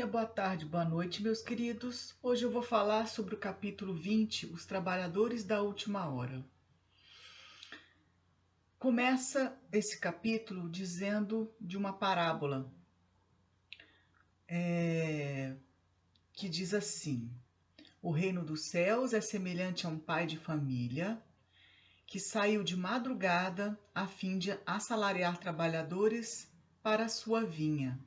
boa tarde, boa noite, meus queridos. Hoje eu vou falar sobre o capítulo 20, os trabalhadores da última hora. Começa esse capítulo dizendo de uma parábola que diz assim: o reino dos céus é semelhante a um pai de família que saiu de madrugada a fim de assalariar trabalhadores para a sua vinha.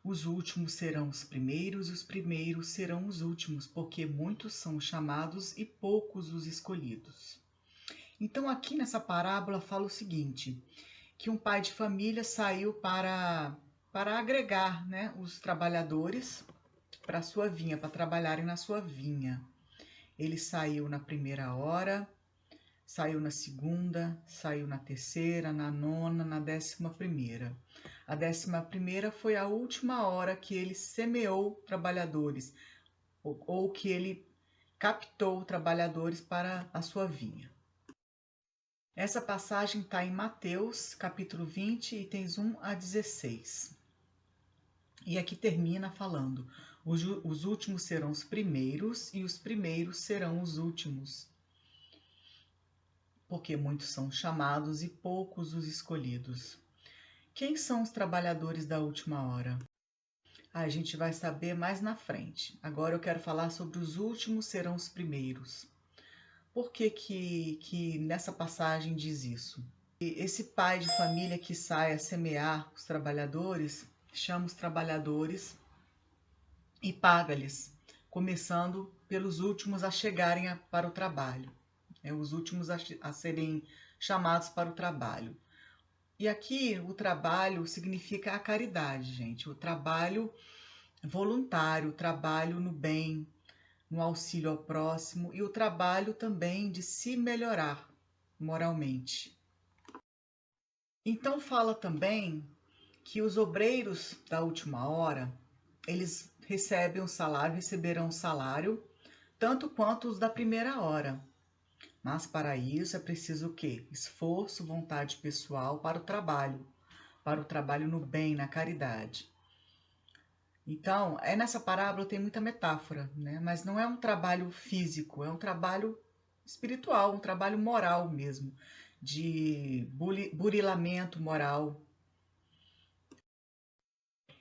Os últimos serão os primeiros, e os primeiros serão os últimos, porque muitos são chamados e poucos os escolhidos. Então, aqui nessa parábola fala o seguinte, que um pai de família saiu para agregar, né, os trabalhadores para a sua vinha, para trabalharem na sua vinha. Ele saiu na primeira hora, saiu na segunda, saiu na terceira, na nona, na 11ª. A 11ª foi a última hora que ele semeou trabalhadores, ou que ele captou trabalhadores para a sua vinha. Essa passagem está em Mateus, capítulo 20, itens 1 a 16. E aqui termina falando: os últimos serão os primeiros e os primeiros serão os últimos, porque muitos são chamados e poucos os escolhidos. Quem são os trabalhadores da última hora? A gente vai saber mais na frente. Agora eu quero falar sobre os últimos serão os primeiros. Por que nessa passagem diz isso? Esse pai de família que sai a semear os trabalhadores, chama os trabalhadores e paga-lhes, começando pelos últimos a chegarem para o trabalho, os últimos a serem chamados para o trabalho. E aqui o trabalho significa a caridade, gente, o trabalho voluntário, o trabalho no bem, no auxílio ao próximo e o trabalho também de se melhorar moralmente. Então fala também que os obreiros da última hora, eles recebem o salário, receberão o salário, tanto quanto os da primeira hora. Mas para isso é preciso o quê? Esforço, vontade pessoal para o trabalho no bem, na caridade. Então, nessa parábola tem muita metáfora, né? Mas não é um trabalho físico, é um trabalho espiritual, um trabalho moral mesmo, de burilamento moral.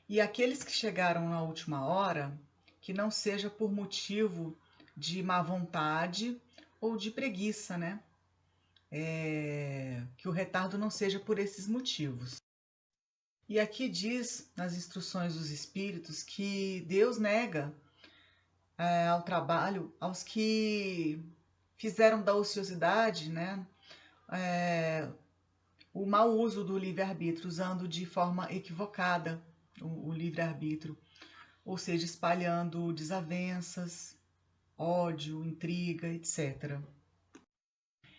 E aqueles que chegaram na última hora, que não seja por motivo de má vontade ou de preguiça, né? Que o retardo não seja por esses motivos. E aqui diz, nas instruções dos Espíritos, que Deus nega ao trabalho aos que fizeram da ociosidade, né, o mau uso do livre-arbítrio, usando de forma equivocada o livre-arbítrio, ou seja, espalhando desavenças, ódio, intriga, etc.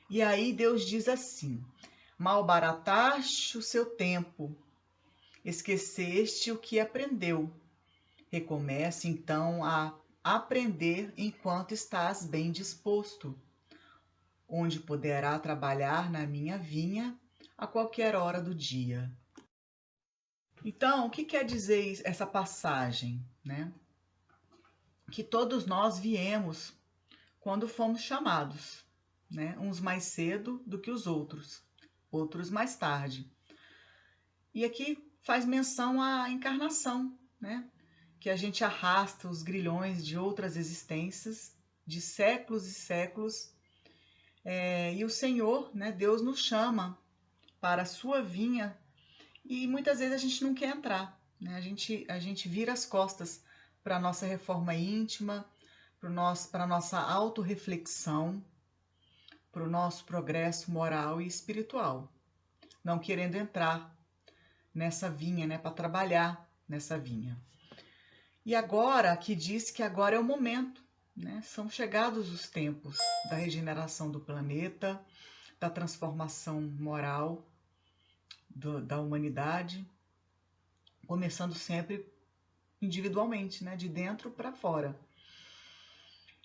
E aí Deus diz assim: malbarataste o seu tempo, esqueceste o que aprendeu. Recomece então a aprender enquanto estás bem disposto, onde poderá trabalhar na minha vinha a qualquer hora do dia. Então, o que quer dizer essa passagem, né? Que todos nós viemos quando fomos chamados, né? Uns mais cedo do que os outros mais tarde. E aqui faz menção à encarnação, né? Que a gente arrasta os grilhões de outras existências, de séculos e séculos, e o Senhor, né, Deus nos chama para a sua vinha e muitas vezes a gente não quer entrar, né? A gente vira as costas para a nossa reforma íntima, para a nossa autorreflexão, para o nosso progresso moral e espiritual, não querendo entrar nessa vinha, né, para trabalhar nessa vinha. E agora, aqui diz que agora é o momento, né? São chegados os tempos da regeneração do planeta, da transformação moral da humanidade, começando sempre individualmente, né? De dentro para fora.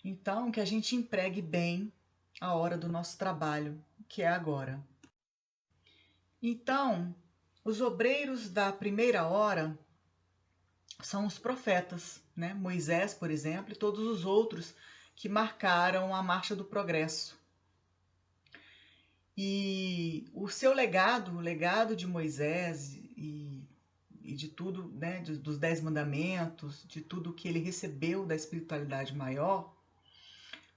Então, que a gente empregue bem a hora do nosso trabalho, que é agora. Então, os obreiros da primeira hora são os profetas, né? Moisés, por exemplo, e todos os outros que marcaram a marcha do progresso. E o seu legado, o legado de Moisés e de tudo, né, dos 10 mandamentos, de tudo que ele recebeu da espiritualidade maior,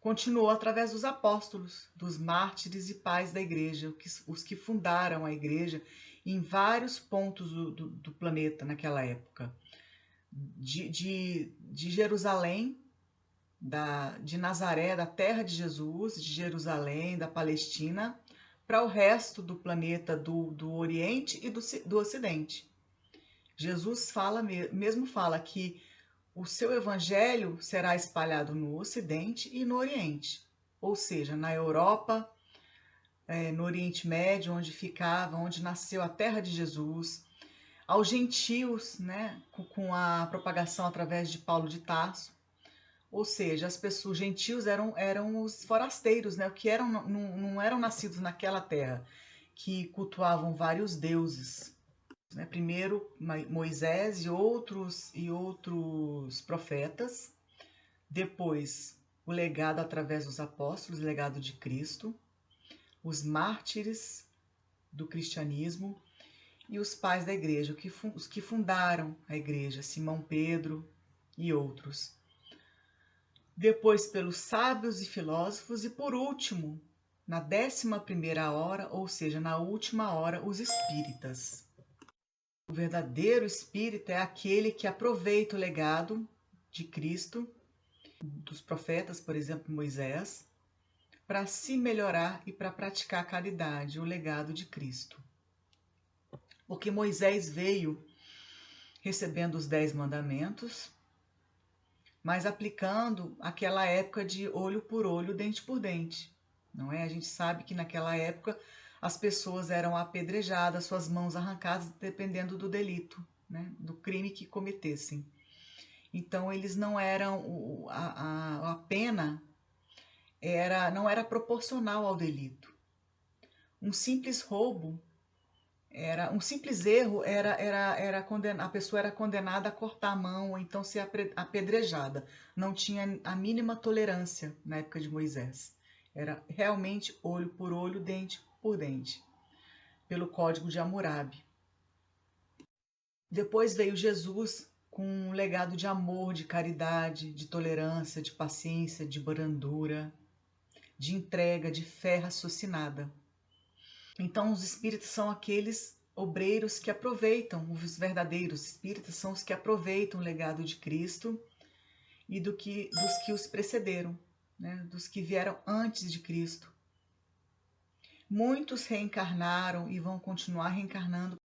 continuou através dos apóstolos, dos mártires e pais da igreja, os que fundaram a igreja em vários pontos do planeta naquela época. De Jerusalém, de Nazaré, da terra de Jesus, de Jerusalém, da Palestina, para o resto do planeta do Oriente e do Ocidente. Jesus mesmo fala que o seu evangelho será espalhado no Ocidente e no Oriente, ou seja, na Europa, no Oriente Médio, onde nasceu a terra de Jesus, aos gentios, né, com a propagação através de Paulo de Tarso, ou seja, as pessoas gentios eram os forasteiros, né, que não eram nascidos naquela terra, que cultuavam vários deuses. Né? Primeiro Moisés e outros profetas, depois o legado através dos apóstolos, o legado de Cristo, os mártires do cristianismo e os pais da igreja, os que fundaram a igreja, Simão Pedro e outros. Depois pelos sábios e filósofos e por último, na 11ª hora, ou seja, na última hora, os espíritas. O verdadeiro espírita é aquele que aproveita o legado de Cristo, dos profetas, por exemplo, Moisés, para se melhorar e para praticar a caridade, o legado de Cristo. Porque Moisés veio recebendo os 10 mandamentos, mas aplicando aquela época de olho por olho, dente por dente. Não é? A gente sabe que naquela época as pessoas eram apedrejadas, suas mãos arrancadas, dependendo do delito, né? Do crime que cometessem. Então eles não eram, a pena não era proporcional ao delito. Um simples roubo, um simples erro a pessoa era condenada a cortar a mão ou então ser apedrejada. Não tinha a mínima tolerância na época de Moisés. Era realmente olho por olho, dente por dente, pelo Código de Hammurabi. Depois veio Jesus com um legado de amor, de caridade, de tolerância, de paciência, de brandura, de entrega, de fé raciocinada. Então, os espíritas são aqueles obreiros que aproveitam, os verdadeiros espíritas são os que aproveitam o legado de Cristo e dos que os precederam, né? Dos que vieram antes de Cristo. Muitos reencarnaram e vão continuar reencarnando